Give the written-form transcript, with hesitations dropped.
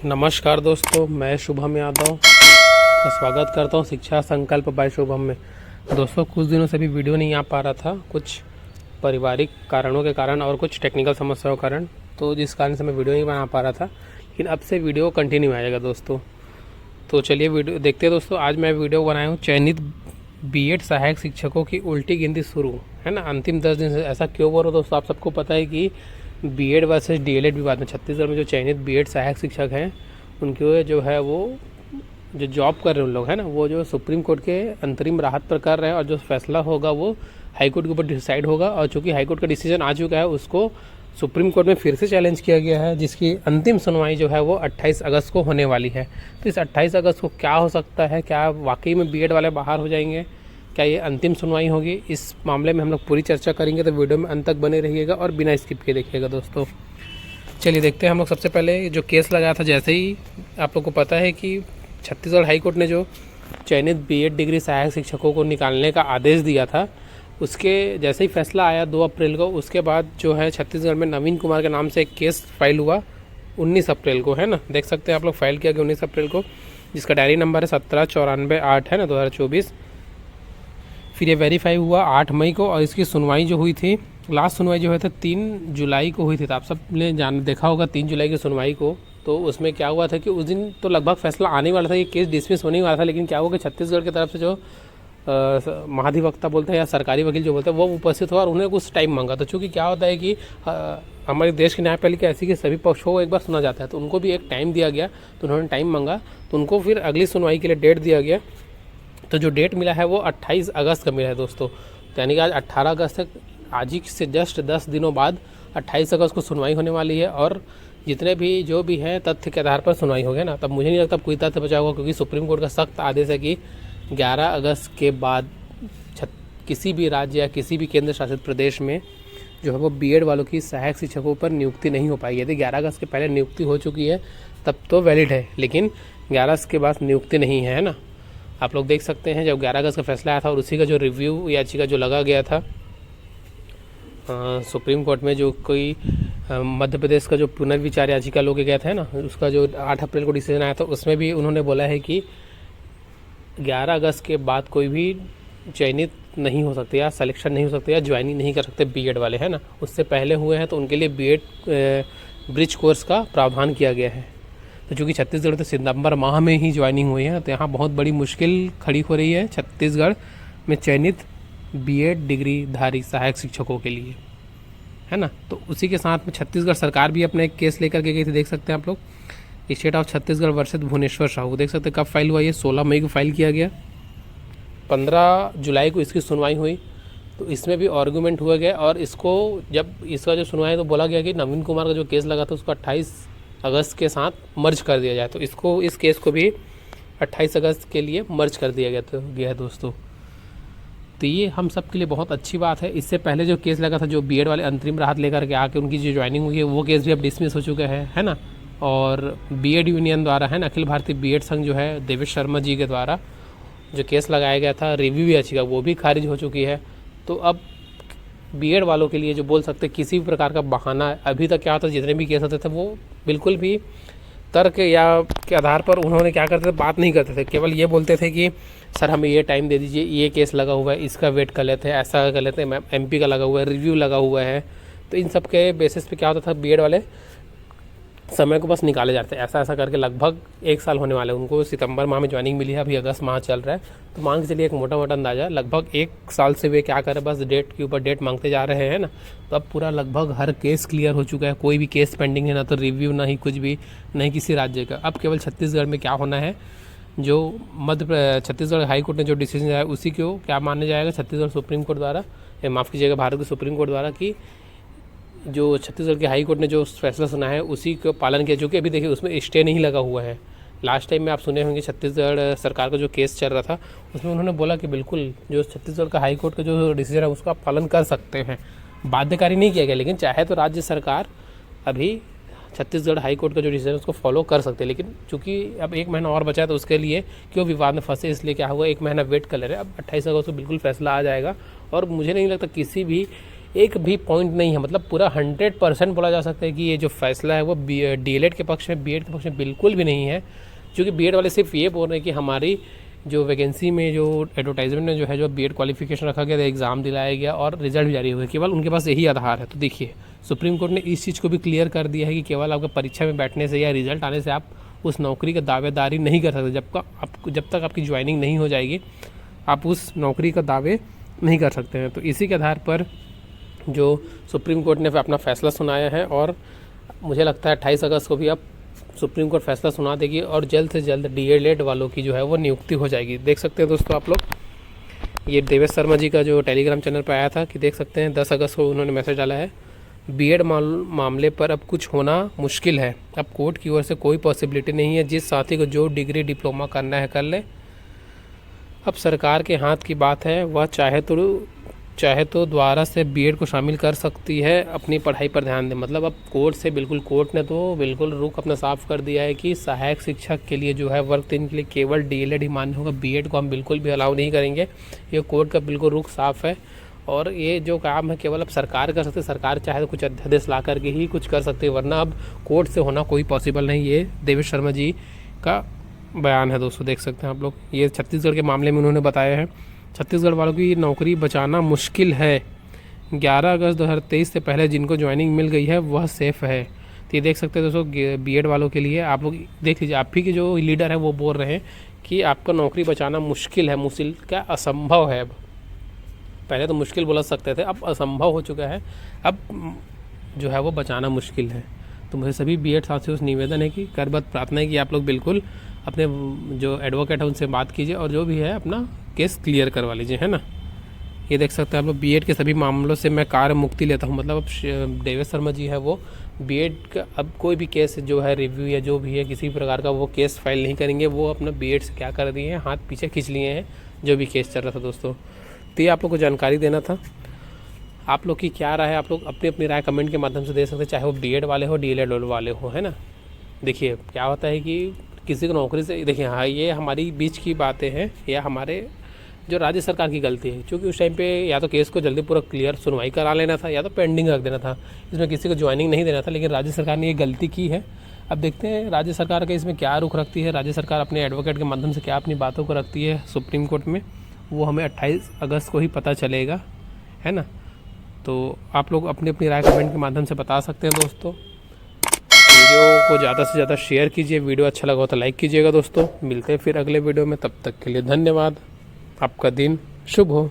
नमस्कार दोस्तों, मैं शुभम यादव का स्वागत करता हूं शिक्षा संकल्प बाय शुभम में। दोस्तों, कुछ दिनों से भी वीडियो नहीं आ पा रहा था, कुछ पारिवारिक कारणों के कारण और कुछ टेक्निकल समस्याओं के कारण, तो जिस कारण से मैं वीडियो नहीं बना पा रहा था। लेकिन अब से वीडियो कंटिन्यू आएगा दोस्तों। तो चलिए वीडियो देखते हैं दोस्तों। आज मैं वीडियो बनाया हूँ चयनित बीएड सहायक शिक्षकों की उल्टी गिनती शुरू है ना, अंतिम 10 दिन से। ऐसा क्यों बोल रहा हूँ दोस्तों? आप सबको पता है कि बीएड वर्सेस डीएलएड विवाद में छत्तीसगढ़ में जो चयनित बीएड सहायक शिक्षक हैं, उनके जो है वो जो जॉब कर रहे हैं उन लोग है ना, वो जो सुप्रीम कोर्ट के अंतरिम राहत पर कर रहे हैं, और जो फैसला होगा वो हाई कोर्ट के ऊपर डिसाइड होगा। और चूँकि हाई कोर्ट का डिसीजन आ चुका है, उसको सुप्रीम कोर्ट में फिर से चैलेंज किया गया है, जिसकी अंतिम सुनवाई जो है वो 28 अगस्त को होने वाली है। तो इस 28 अगस्त को क्या हो सकता है? क्या वाकई में बीएड वाले बाहर हो जाएंगे? क्या ये अंतिम सुनवाई होगी? इस मामले में हम लोग पूरी चर्चा करेंगे, तो वीडियो में अंत तक बने रहिएगा और बिना स्किप किए देखिएगा दोस्तों। चलिए देखते हैं हम लोग। सबसे पहले जो केस लगाया था, जैसे ही आप लोग को पता है कि छत्तीसगढ़ हाई कोर्ट ने जो चयनित बीएड डिग्री सहायक शिक्षकों को निकालने का आदेश दिया था, उसके जैसे ही फैसला आया 2 अप्रैल को, उसके बाद जो है छत्तीसगढ़ में नवीन कुमार के नाम से एक केस फाइल हुआ 19 अप्रैल को, है ना। देख सकते हैं आप लोग, फाइल किया गया 19 अप्रैल को, जिसका डायरी नंबर है 17948 है ना, 2024। फिर ये वेरीफाई हुआ 8 मई को, और इसकी सुनवाई जो हुई थी, लास्ट सुनवाई जो है था 3 जुलाई को हुई थी। तो आप सब ने देखा होगा 3 जुलाई की सुनवाई को। तो उसमें क्या हुआ था कि उस दिन तो लगभग फैसला आने वाला था, ये केस डिसमिस होने वाला था। लेकिन क्या हुआ कि छत्तीसगढ़ की तरफ से जो महाधिवक्ता बोलते हैं या सरकारी वकील जो बोलते हैं, वो उपस्थित हुआ और उन्हें कुछ टाइम मांगा। तो चूँकि क्या होता है कि हमारे देश की न्यायपालिका ऐसी कि सभी पक्षों को एक बार सुना जाता है, तो उनको भी एक टाइम दिया गया। तो उन्होंने टाइम मांगा, तो उनको फिर अगली सुनवाई के लिए डेट दिया गया। तो जो डेट मिला है वो 28 अगस्त का मिला है दोस्तों। यानी कि आज 18 अगस्त तक, आज ही से जस्ट 10 दिनों बाद 28 अगस्त को सुनवाई होने वाली है। और जितने भी जो भी है तथ्य के आधार पर सुनवाई हो गया ना, तब मुझे नहीं लगता कोई तथ्य बचा होगा, क्योंकि सुप्रीम कोर्ट का सख्त आदेश है कि 11 अगस्त के बाद किसी भी राज्य या किसी भी केंद्र शासित प्रदेश में जो है वो बीएड वालों की सहायक शिक्षकों पर नियुक्ति नहीं हो पाएगी। यदि 11 अगस्त के पहले नियुक्ति हो चुकी है तब तो वैलिड है, लेकिन 11 अगस्त के बाद नियुक्ति नहीं है ना। आप लोग देख सकते हैं, जब 11 अगस्त का फैसला आया था और उसी का जो रिव्यू याचिका जो लगा गया था सुप्रीम कोर्ट में, जो कोई मध्य प्रदेश का जो पुनर्विचार याचिका लोग गया था ना, उसका जो 8 अप्रैल को डिसीजन आया था, उसमें भी उन्होंने बोला है कि 11 अगस्त के बाद कोई भी चयनित नहीं हो सकते या सिलेक्शन नहीं हो सकते या ज्वाइनिंग नहीं कर सकते बीएड वाले, है ना। उससे पहले हुए हैं तो उनके लिए बीएड ब्रिज कोर्स का प्रावधान किया गया है। तो चूँकि छत्तीसगढ़ तो सितंबर माह में ही ज्वाइनिंग हुई है, तो यहाँ बहुत बड़ी मुश्किल खड़ी हो रही है छत्तीसगढ़ में चयनित बीएड डिग्री धारी सहायक शिक्षकों के लिए, है ना। तो उसी के साथ में छत्तीसगढ़ सरकार भी अपने एक केस लेकर के गई थी। देख सकते हैं आप लोग, state of Chhattisgarh versus Bhuvneshwar Sahu. देख सकते हैं कब फाइल हुआ, ये 16 मई को फाइल किया गया, 15 जुलाई को इसकी सुनवाई हुई। तो इसमें भी आर्गूमेंट हुआ गया, और इसको जब इसका जो सुनवाई तो बोला गया कि नवीन कुमार का जो केस लगा था उसको 28 अगस्त के साथ मर्ज कर दिया जाए। तो इसको, इस केस को भी 28 अगस्त के लिए मर्ज कर दिया गया है दोस्तों। तो ये हम सब के लिए बहुत अच्छी बात है। इससे पहले जो केस लगा था, जो बीएड वाले अंतरिम राहत लेकर के आके उनकी जो ज्वाइनिंग हुई है, वो केस भी अब डिसमिस हो चुका है ना। और बीएड यूनियन द्वारा, है ना, अखिल भारतीय बीएड संघ जो है देवेश शर्मा जी के द्वारा जो केस लगाया गया था रिव्यू याचिका, वो भी खारिज हो चुकी है। तो अब बीएड वालों के लिए जो बोल सकते किसी भी प्रकार का बहाना, अभी तक क्या होता, जितने भी केस होते थे वो बिल्कुल भी तर्क या के आधार पर उन्होंने क्या करते थे, बात नहीं करते थे। केवल ये बोलते थे कि सर हमें ये टाइम दे दीजिए, ये केस लगा हुआ है, इसका वेट कर लेते हैं, ऐसा कर लेते हैं, एमपी का लगा हुआ है, रिव्यू लगा हुआ है। तो इन सब के बेसिस पे क्या होता था, बीएड वाले समय को बस निकाले जाते हैं। ऐसा करके लगभग 1 साल होने वाले। उनको सितंबर माह में ज्वाइनिंग मिली है, अभी अगस्त माह चल रहा है। तो मान के चलिए एक मोटा अंदाजा, लगभग 1 साल से वे क्या कर रहे हैं, बस डेट के ऊपर डेट मांगते जा रहे हैं ना। तो अब पूरा लगभग हर केस क्लियर हो चुका है, कोई भी केस पेंडिंग है ना, तो रिव्यू ना ही कुछ भी, नहीं किसी राज्य का। अब केवल छत्तीसगढ़ में क्या होना है, जो छत्तीसगढ़ हाई कोर्ट ने जो डिसीजन दिया है उसी को क्या माना जाएगा छत्तीसगढ़ सुप्रीम कोर्ट द्वारा, माफ़ कीजिएगा भारत के सुप्रीम कोर्ट द्वारा, कि जो छत्तीसगढ़ के हाई कोर्ट ने जो फैसला सुना है उसी को पालन किया। चूँकि अभी देखिए उसमें स्टे नहीं लगा हुआ है। लास्ट टाइम में आप सुने होंगे छत्तीसगढ़ सरकार का जो केस चल रहा था, उसमें उन्होंने बोला कि बिल्कुल जो छत्तीसगढ़ का हाई कोर्ट का जो डिसीजन है उसका आप पालन कर सकते हैं। बाध्यकारी नहीं किया गया, लेकिन चाहे तो राज्य सरकार अभी छत्तीसगढ़ हाई कोर्ट का जो डिसीजन है उसको फॉलो कर सकते हैं। लेकिन चूँकि अब 1 महीना और बचा है, तो उसके लिए क्यों विवाद में फंसे, इसलिए क्या हुआ 1 महीना वेट कर ले रहे हैं। अब 28 अगस्त को बिल्कुल फैसला आ जाएगा, और मुझे नहीं लगता किसी भी एक भी पॉइंट नहीं है, मतलब पूरा 100% बोला जा सकता है कि ये जो फैसला है वो डीएलएड के पक्ष में, बीएड के पक्ष में बिल्कुल भी नहीं है। क्योंकि बीएड वाले सिर्फ ये बोल रहे हैं कि हमारी जो वैकेंसी में जो एडवर्टाइजमेंट में जो है जो बीएड क्वालिफिकेशन रखा गया था, एग्ज़ाम दिलाया गया और रिजल्ट भी जारी हुआ, केवल उनके पास यही आधार है। तो देखिए सुप्रीम कोर्ट ने इस चीज़ को भी क्लियर कर दिया है कि केवल आपका परीक्षा में बैठने से या रिजल्ट आने से आप उस नौकरी का दावेदारी नहीं कर सकते। जब तक आपकी ज्वाइनिंग नहीं हो जाएगी आप उस नौकरी का दावे नहीं कर सकते हैं। तो इसी के आधार पर जो सुप्रीम कोर्ट ने अपना फ़ैसला सुनाया है और मुझे लगता है 28 अगस्त को भी अब सुप्रीम कोर्ट फैसला सुना देगी और जल्द से जल्द डीएलएड वालों की जो है वो नियुक्ति हो जाएगी। देख सकते हैं दोस्तों आप लोग, ये देवेश शर्मा जी का जो टेलीग्राम चैनल पर आया था कि देख सकते हैं 10 अगस्त को उन्होंने मैसेज डाला है, बीएड मामले पर अब कुछ होना मुश्किल है। अब कोर्ट की ओर से कोई पॉसिबिलिटी नहीं है, जिस साथी को जो डिग्री डिप्लोमा करना है कर ले। अब सरकार के हाथ की बात है, वह चाहे तो दोबारा से बीएड को शामिल कर सकती है, अपनी पढ़ाई पर ध्यान दें। मतलब अब कोर्ट ने तो बिल्कुल रुख अपना साफ कर दिया है कि सहायक शिक्षक के लिए जो है वर्ग 3 के लिए केवल डीएलएड ही मान्य होगा, बीएड को हम बिल्कुल भी अलाउ नहीं करेंगे। ये कोर्ट का बिल्कुल रुख साफ है और ये जो काम है केवल अब सरकार कर सकते, सरकार चाहे तो कुछ अध्यादेश ला करके ही कुछ कर सकते हैं, वरना अब कोर्ट से होना कोई पॉसिबल नहीं। ये देवेश शर्मा जी का बयान है दोस्तों, देख सकते हैं आप लोग। ये छत्तीसगढ़ के मामले में उन्होंने बताया है, छत्तीसगढ़ वालों की नौकरी बचाना मुश्किल है। 11 अगस्त 2023 से पहले जिनको ज्वाइनिंग मिल गई है वह सेफ है। तो ये देख सकते हैं दोस्तों, बीएड वालों के लिए आप लोग देख लीजिए, आप ही के जो लीडर है वो बोल रहे हैं कि आपका नौकरी बचाना मुश्किल है, मुश्किल क्या असंभव है। अब पहले तो मुश्किल बोला सकते थे, अब असंभव हो चुका है, अब जो है वो बचाना मुश्किल है। तो मुझे सभी बीएड साथियों से निवेदन है कि करबद्ध प्रार्थना है कि आप लोग बिल्कुल अपने जो एडवोकेट है उनसे बात कीजिए और जो भी है अपना केस क्लियर करवा लीजिए, है ना। ये देख सकते हैं आप लोग, बीएड के सभी मामलों से मैं कार्य मुक्ति लेता हूँ। मतलब अब देवेश शर्मा जी है वो बीएड का अब कोई भी केस जो है रिव्यू या जो भी है किसी प्रकार का वो केस फाइल नहीं करेंगे। वो अपना बीएड से क्या कर दिए हैं, हाथ पीछे खींच लिए हैं जो भी केस चल रहा था दोस्तों। तो ये आप लोग को जानकारी देना था। आप लोग की क्या राय है, आप लोग अपनी अपनी राय कमेंट के माध्यम से दे सकते हैं, चाहे वो बीएड वाले हो डीएलएड वाले हो, है ना। देखिए क्या होता है कि किसी को नौकरी से, देखिए हाँ ये हमारी बीच की बातें हैं या हमारे जो राज्य सरकार की गलती है, क्योंकि उस टाइम पे या तो केस को जल्दी पूरा क्लियर सुनवाई करा लेना था या तो पेंडिंग रख देना था, इसमें किसी को ज्वाइनिंग नहीं देना था। लेकिन राज्य सरकार ने ये गलती की है। अब देखते हैं राज्य सरकार का इसमें क्या रुख रखती है, राज्य सरकार अपने एडवोकेट के माध्यम से क्या अपनी बातों को रखती है सुप्रीम कोर्ट में, वो हमें 28 अगस्त को ही पता चलेगा, है ना। तो आप लोग अपनी अपनी राय कमेंट के माध्यम से बता सकते हैं दोस्तों। वीडियो को ज़्यादा से ज़्यादा शेयर कीजिए, वीडियो अच्छा लगा हो तो लाइक कीजिएगा दोस्तों। मिलते हैं फिर अगले वीडियो में, तब तक के लिए धन्यवाद। आपका दिन शुभ हो।